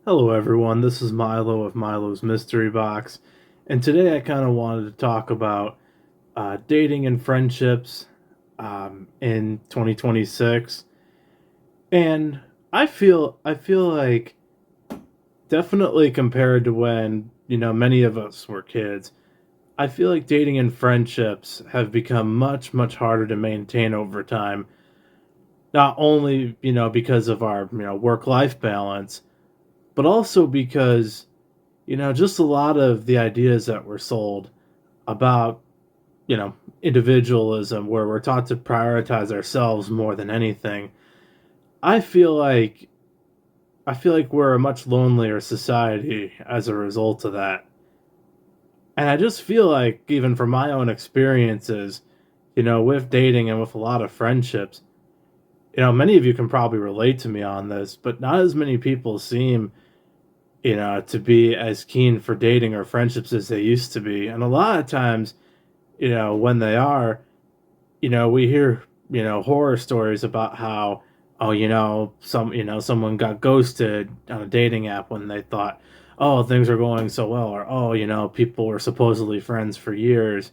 Hello, everyone. This is Milo of Milo's Mystery Box, and today I kind of wanted to talk about dating and friendships in 2026. And I feel like definitely compared to when many of us were kids, I feel like dating and friendships have become much harder to maintain over time. Not only because of our work life balance, but also because just a lot of the ideas that were sold about, individualism, where we're taught to prioritize ourselves more than anything. I feel like I feel like we're a much lonelier society as a result of that. And I just feel like, even from my own experiences, with dating and with a lot of friendships, many of you can probably relate to me on this, but not as many people seem to be as keen for dating or friendships as they used to be. And a lot of times, when they are, we hear, horror stories about how, oh, someone got ghosted on a dating app when they thought, oh, things are going so well, or, oh, people were supposedly friends for years.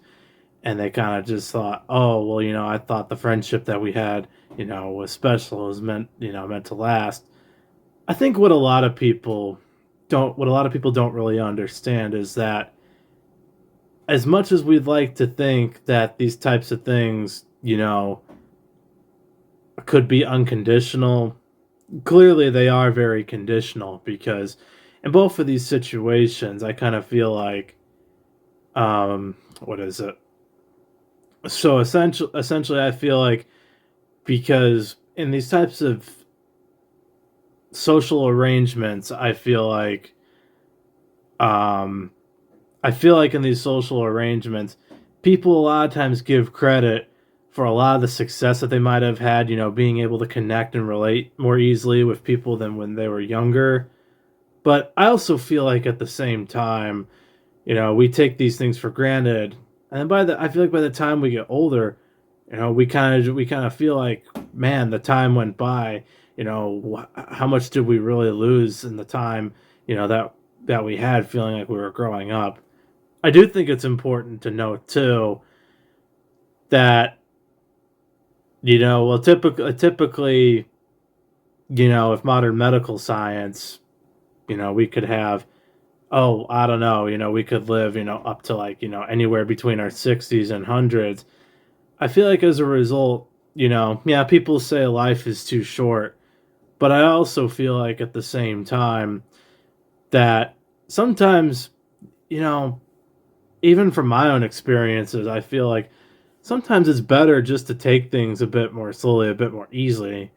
And they kind of just thought, oh, well, I thought the friendship that we had, was special, was meant to last. I think what a lot of people don't really understand is that, as much as we'd like to think that these types of things, could be unconditional, clearly they are very conditional, because in both of these situations, I kind of feel like, what is it? So essentially, I feel like, because in these types of social arrangements, um, I feel like in these social arrangements, people a lot of times give credit for a lot of the success that they might have had, being able to connect and relate more easily with people than when they were younger. But I also feel like, at the same time, we take these things for granted. And I feel like by the time we get older, we kind of feel like, man, the time went by. How much did we really lose in the time, that we had, feeling like we were growing up. I do think it's important to note too that, well, typically, if modern medical science, we could have, oh, I don't know, we could live, up to, like, anywhere between our 60s and hundreds. I feel like, as a result, yeah, people say life is too short, but I also feel like, at the same time, that sometimes, you know, even from my own experiences, I feel like sometimes it's better just to take things a bit more slowly, a bit more easily.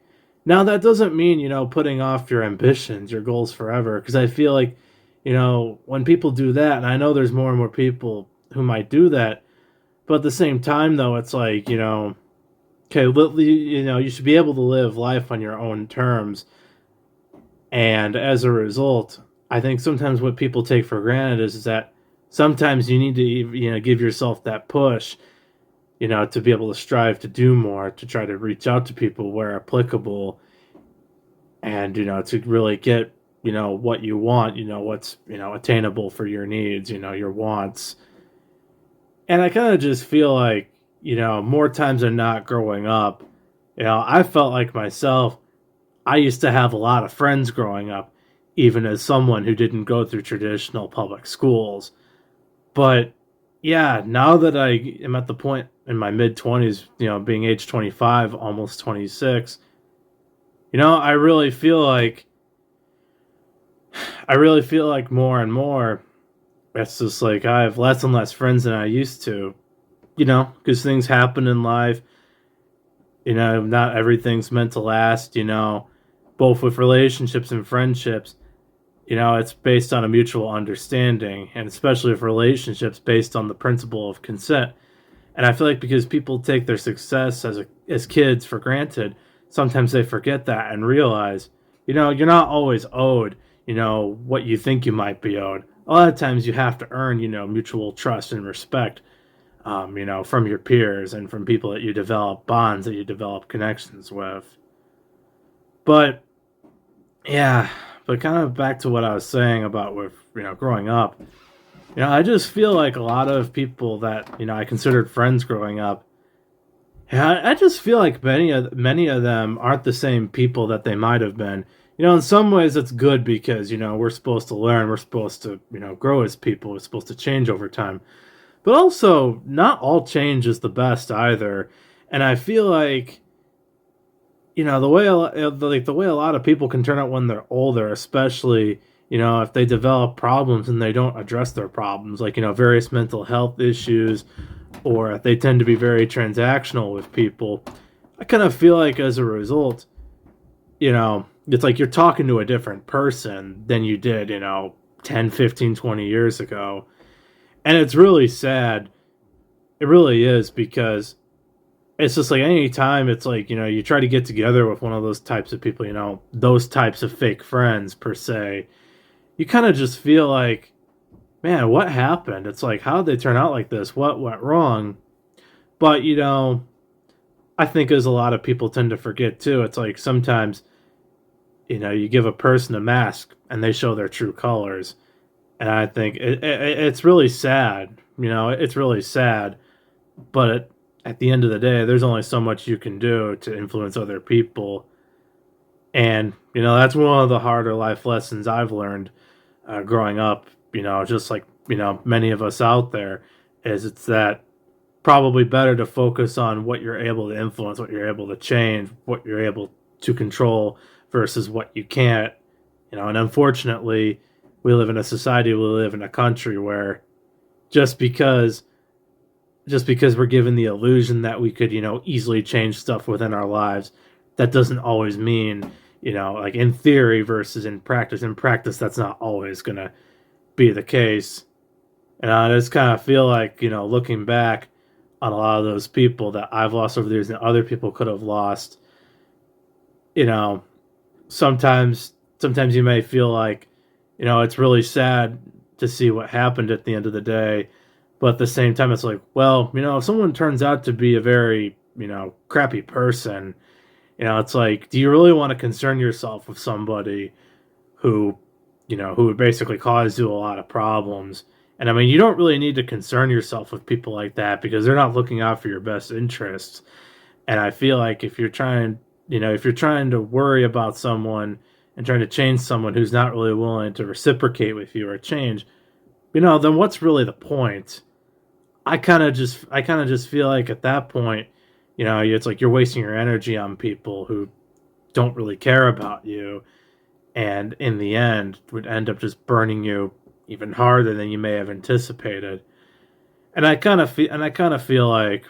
Now, that doesn't mean, putting off your ambitions, your goals forever, because I feel like, when people do that, and I know there's more and more people who might do that, but at the same time, though, it's like, okay, you should be able to live life on your own terms. And as a result, I think sometimes what people take for granted is that sometimes you need to, give yourself that push, to be able to strive to do more, to try to reach out to people where applicable, and, to really get, what you want, what's, attainable for your needs, your wants. And I kind of just feel like, more times than not, growing up, I felt like myself, I used to have a lot of friends growing up, even as someone who didn't go through traditional public schools. But yeah, now that I am at the point in my mid 20s, being age 25, almost 26, I really feel like, more and more, it's just like I have less and less friends than I used to, because things happen in life. Not everything's meant to last, both with relationships and friendships. It's based on a mutual understanding, and especially with relationships, based on the principle of consent. And I feel like, because people take their success as kids for granted, sometimes they forget that and realize, you're not always owed, what you think you might be owed. A lot of times you have to earn, mutual trust and respect, from your peers and from people that you develop bonds, that you develop connections with. But yeah, but kind of back to what I was saying about with growing up. I just feel like a lot of people that I considered friends growing up. Yeah, I just feel like many of them aren't the same people that they might have been. In some ways, it's good because we're supposed to learn, we're supposed to grow as people, we're supposed to change over time. But also, not all change is the best either. And I feel like the way a lot of people can turn out when they're older, especially if they develop problems and they don't address their problems, like various mental health issues, or if they tend to be very transactional with people. I kind of feel like as a result, it's like you're talking to a different person than you did 10, 15, 20 years ago. And it's really sad. It really is, because it's just like any time it's like you try to get together with one of those types of people, those types of fake friends per se, you kind of just feel like, man, what happened? It's like, how did they turn out like this? What went wrong? But I think as a lot of people tend to forget too, it's like sometimes you give a person a mask and they show their true colors. And I think it's really sad. It's really sad. But at the end of the day, there's only so much you can do to influence other people. And that's one of the harder life lessons I've learned growing up. Just like many of us out there, is it's that probably better to focus on what you're able to influence, what you're able to change, what you're able to control versus what you can't. And unfortunately, we live in a society, we live in a country where just because we're given the illusion that we could, easily change stuff within our lives, that doesn't always mean, like in theory versus in practice. In practice, that's not always going to be the case. And I just kind of feel like, looking back on a lot of those people that I've lost over the years and other people could have lost, you know, sometimes you may feel like, it's really sad to see what happened at the end of the day. But at the same time, it's like, well, if someone turns out to be a very, crappy person, it's like, do you really want to concern yourself with somebody who, who would basically cause you a lot of problems? And I mean, you don't really need to concern yourself with people like that because they're not looking out for your best interests. And I feel like if you're trying to worry about someone and trying to change someone who's not really willing to reciprocate with you or change, then what's really the point? I kind of just feel like at that point, it's like you're wasting your energy on people who don't really care about you, and in the end would end up just burning you even harder than you may have anticipated. And I kind of feel like,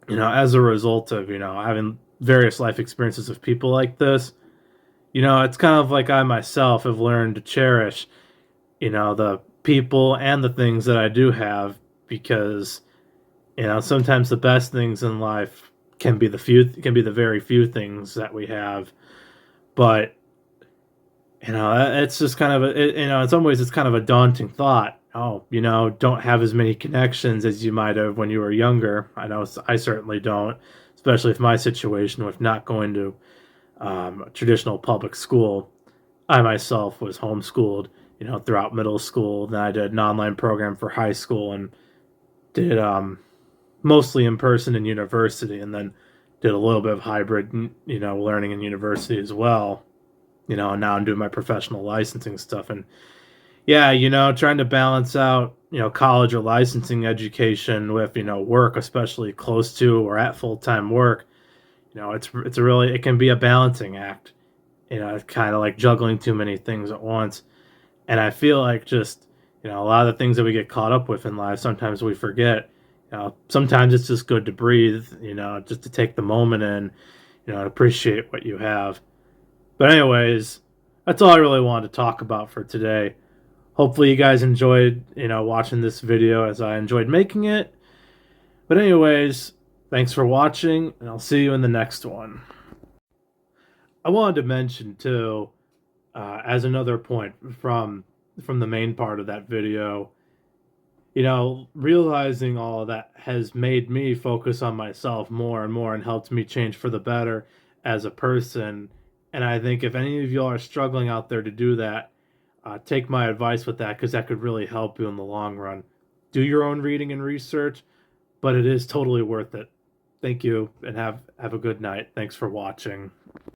as a result of, having various life experiences of people like this, it's kind of like I myself have learned to cherish, the people and the things that I do have, because, sometimes the best things in life can be the very few things that we have. But, it's just kind of in some ways it's kind of a daunting thought. Oh, don't have as many connections as you might have when you were younger. I know I certainly don't, especially with my situation with not going to traditional public school. I myself was homeschooled, throughout middle school. Then I did an online program for high school and did mostly in person in university, and then did a little bit of hybrid, learning in university as well. And now I'm doing my professional licensing stuff. And yeah, trying to balance out, college or licensing education with, work, especially close to or at full time work. It can be a balancing act. It's kind of like juggling too many things at once. And I feel like just, a lot of the things that we get caught up with in life, sometimes we forget. Sometimes it's just good to breathe, just to take the moment and, appreciate what you have. But anyways, that's all I really wanted to talk about for today. Hopefully you guys enjoyed, watching this video as I enjoyed making it. But anyways, thanks for watching, and I'll see you in the next one. I wanted to mention too, as another point from the main part of that video, realizing all of that has made me focus on myself more and more and helped me change for the better as a person And I think if any of y'all are struggling out there to do that, take my advice with that because that could really help you in the long run. Do your own reading and research, but it is totally worth it. Thank you and have a good night. Thanks for watching.